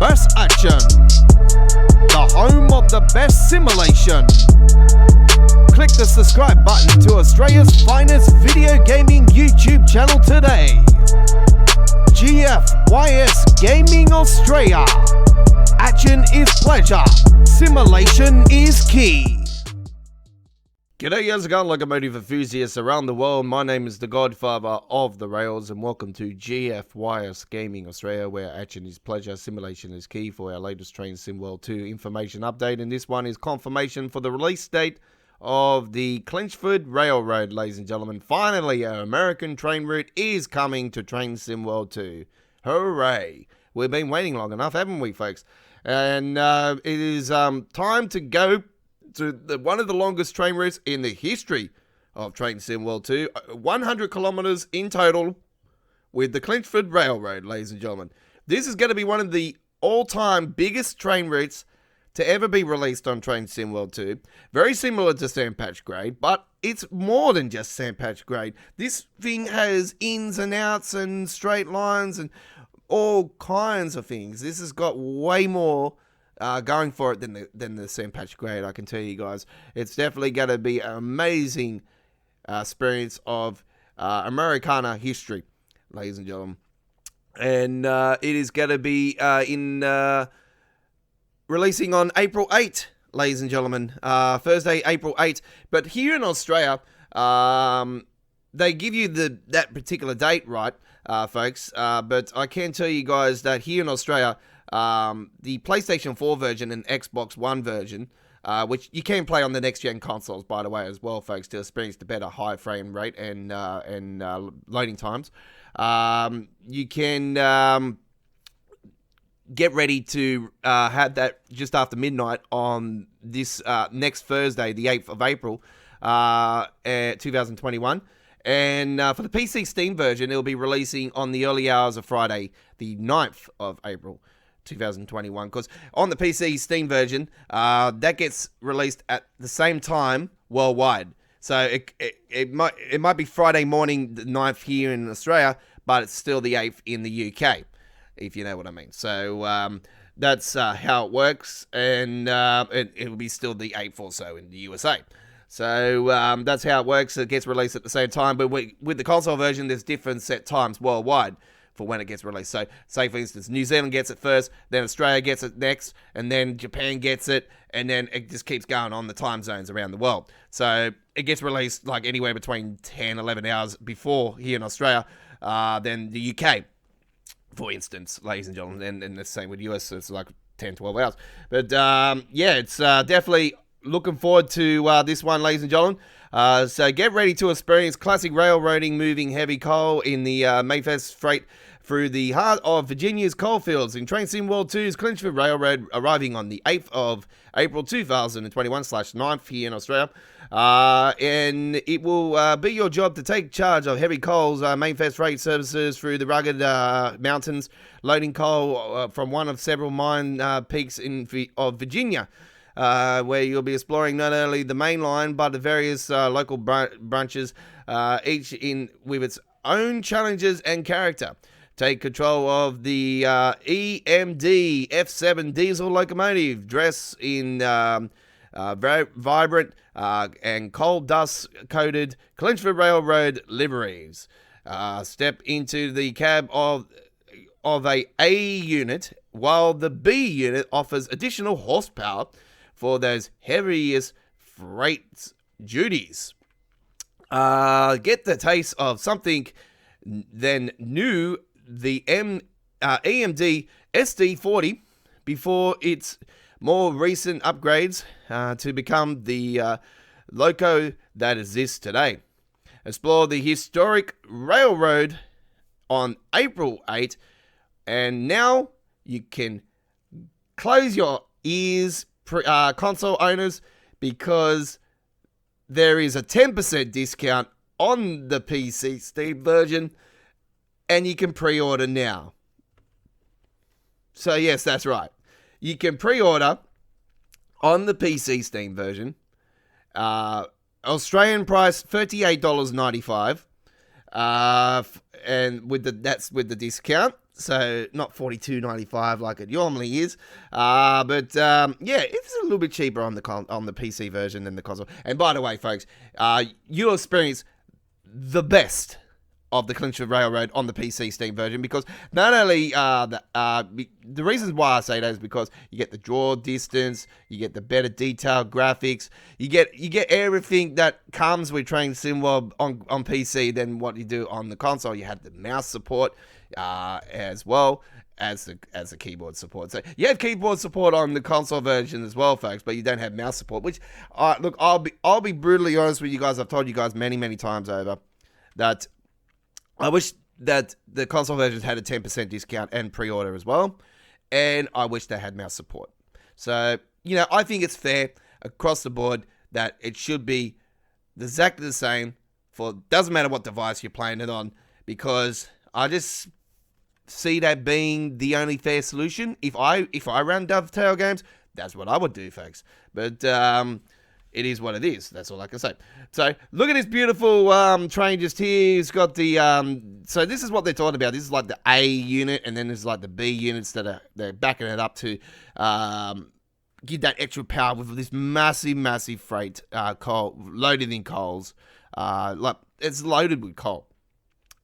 best action, the home of the best simulation. Click the subscribe button to Australia's finest video gaming YouTube channel today. GFYS Gaming Australia. Action is pleasure, simulation is key. G'day, how's it going, locomotive enthusiasts around the world? My name is the Godfather of the Rails, and welcome to GFYS Gaming Australia, where action is pleasure, simulation is key, for our latest Train Sim World 2 information update. And this one is confirmation for the release date of the Clinchfield Railroad, ladies and gentlemen. Finally, our American train route is coming to Train Sim World 2. Hooray! We've been waiting long enough, haven't we, folks? And it is time to go to one of the longest train routes in the history of Train Sim World 2. 100 kilometers in total with the Clinchfield Railroad, ladies and gentlemen. This is going to be one of the all-time biggest train routes to ever be released on Train Sim World 2. Very similar to Sandpatch Grade, but it's more than just Sandpatch Grade. This thing has ins and outs and straight lines and all kinds of things. This has got way more going for it than the Sandpatch Grade, I can tell you guys. It's definitely going to be an amazing experience of Americana history, ladies and gentlemen. And it is going to be releasing on April 8th, ladies and gentlemen. Thursday, April 8th. But here in Australia, they give you that particular date, right, folks? But I can tell you guys that here in Australia, the PlayStation 4 version and Xbox One version, which you can play on the next-gen consoles, by the way, as well, folks, to experience the better high frame rate and loading times. You can get ready to have that just after midnight on this next Thursday, the 8th of April, 2021. And for the PC Steam version, it'll be releasing on the early hours of Friday, the 9th of April, 2021, because on the PC Steam version, that gets released at the same time worldwide. So it might be Friday morning, the 9th here in Australia, but it's still the 8th in the UK, if you know what I mean. So that's how it works, and it will be still the 8th or so in the USA. So that's how it works. It gets released at the same time, but with the console version, there's different set times worldwide for when it gets released. So, say for instance, New Zealand gets it first, then Australia gets it next, and then Japan gets it, and then it just keeps going on the time zones around the world. So, it gets released like anywhere between 10, 11 hours before here in Australia than the UK, for instance, ladies and gentlemen, and the same with US, so it's like 10, 12 hours. But, yeah, it's definitely looking forward to this one, ladies and gentlemen. So get ready to experience classic railroading, moving heavy coal in the Mayfest freight through the heart of Virginia's coalfields in Train Sim World 2's Clinchfield Railroad, arriving on the 8th of April 2021/9th here in Australia. And it will be your job to take charge of heavy coal's Mayfest freight services through the rugged mountains, loading coal from one of several mine peaks of Virginia. Where you'll be exploring not only the main line, but the various local branches, each with its own challenges and character. Take control of the EMD F7 diesel locomotive, dress in very vibrant and coal dust-coated Clinchfield Railroad liveries. Step into the cab of A unit, while the B unit offers additional horsepower for those heaviest freight duties. Get the taste of something then new, the EMD SD40, before its more recent upgrades to become the loco that exists today. Explore the historic railroad on April 8th, and now you can close your ears, console owners, because there is a 10% discount on the PC Steam version, and you can pre-order now. So yes, that's right. You can pre-order on the PC Steam version. Australian price $38.95, and that's with the discount. So not $42.95 like it normally is, but yeah, it's a little bit cheaper on the PC version than the console. And by the way, folks, you'll experience the best of the Clinchfield Railroad on the PC Steam version, because not only the reasons why I say that is because you get the draw distance, you get the better detailed graphics, you get everything that comes with Train Sim World on PC than what you do on the console. You have the mouse support as well as the keyboard support. So you have keyboard support on the console version as well, folks, but you don't have mouse support. Which, look, I'll be brutally honest with you guys. I've told you guys many times over that I wish that the console versions had a 10% discount and pre-order as well, and I wish they had mouse support. So, I think it's fair across the board that it should be exactly the same doesn't matter what device you're playing it on, because I just see that being the only fair solution. If I ran Dovetail games, that's what I would do, folks. But it is what it is. That's all I can say. So look at this beautiful train just here. It's got the so this is what they're talking about. This is like the A unit, and then there's like the B units that they're backing it up to give that extra power with this massive freight coal loaded in coals. Like it's loaded with coal.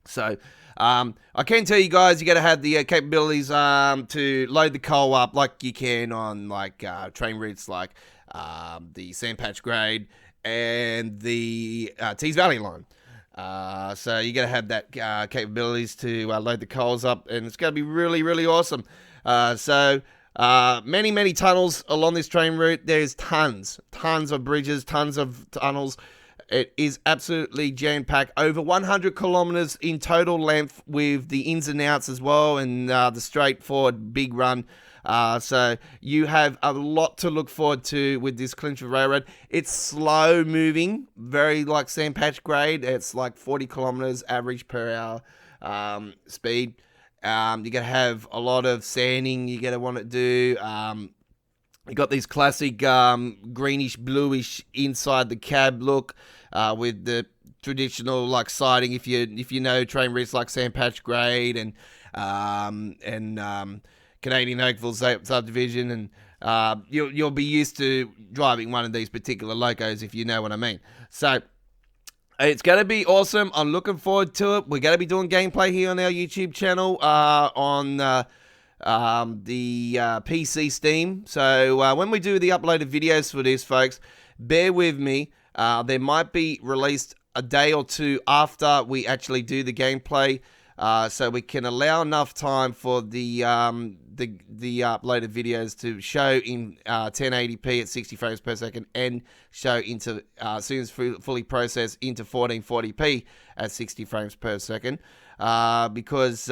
So I can tell you guys, you got to have the capabilities to load the coal up like you can on like train routes like the Sandpatch Grade and the Tees Valley line. So you got to have that capabilities to load the coals up, and it's going to be really awesome. So many tunnels along this train route. There's tons of bridges, tons of tunnels. It is absolutely jam-packed. Over 100 kilometers in total length with the ins and outs as well, and the straightforward big run. So you have a lot to look forward to with this Clinchfield Railroad. It's slow moving, very like Sandpatch Grade. It's like 40 kilometers average per hour speed. You got to have a lot of sanding you got to want to do. You got these classic greenish bluish inside the cab look with the traditional like siding. If you know train routes like Sandpatch Grade and Canadian Oakville subdivision, and you'll be used to driving one of these particular locos, if you know what I mean. So it's going to be awesome. I'm looking forward to it. We're going to be doing gameplay here on our YouTube channel on the PC Steam. So when we do the uploaded videos for this, folks, bear with me. There might be released a day or two after we actually do the gameplay, so we can allow enough time for the uploaded videos to show in 1080p at 60 frames per second, and show into as soon as fully processed into 1440p at 60 frames per second, because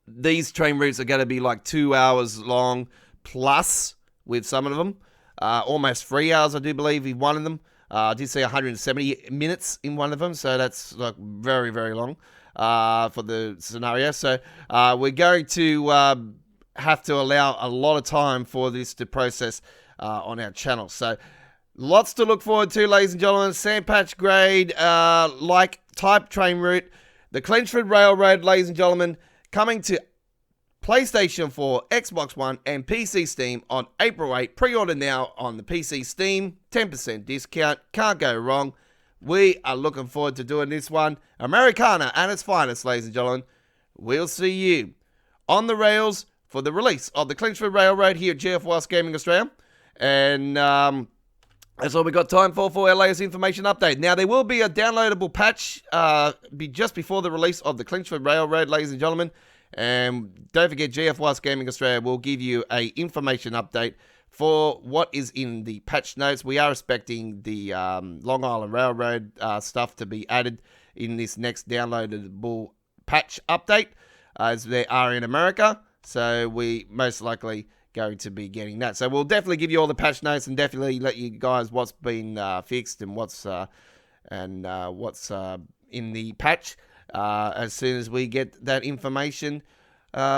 these train routes are going to be like 2 hours long plus with some of them. Almost 3 hours, I do believe, in one of them. I did say 170 minutes in one of them, so that's like very long for the scenario. So we're going to have to allow a lot of time for this to process on our channel. So lots to look forward to, ladies and gentlemen. Sandpatch Grade, like type train route. The Clinchfield Railroad, ladies and gentlemen, coming to PlayStation 4, Xbox One, and PC Steam on April 8. Pre-order now on the PC Steam. 10% discount. Can't go wrong. We are looking forward to doing this one. Americana at its finest, ladies and gentlemen. We'll see you on the rails for the release of the Clinchfield Railroad here at GF Gaming Australia. And that's all we got time for our latest information update. Now, there will be a downloadable patch just before the release of the Clinchfield Railroad, ladies and gentlemen. And don't forget, GF Gaming Australia will give you a information update for what is in the patch notes. We are expecting the Long Island Railroad stuff to be added in this next downloadable patch update, as they are in America. So we most likely going to be getting that. So we'll definitely give you all the patch notes and definitely let you guys what's been fixed and what's in the patch as soon as we get that information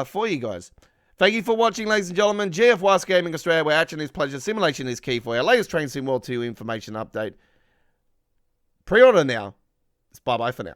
for you guys. Thank you for watching, ladies and gentlemen. GF Gaming Australia, where action is pleasure, simulation is key, for our latest Train Sim World 2 information update. Pre-order now. It's bye-bye for now.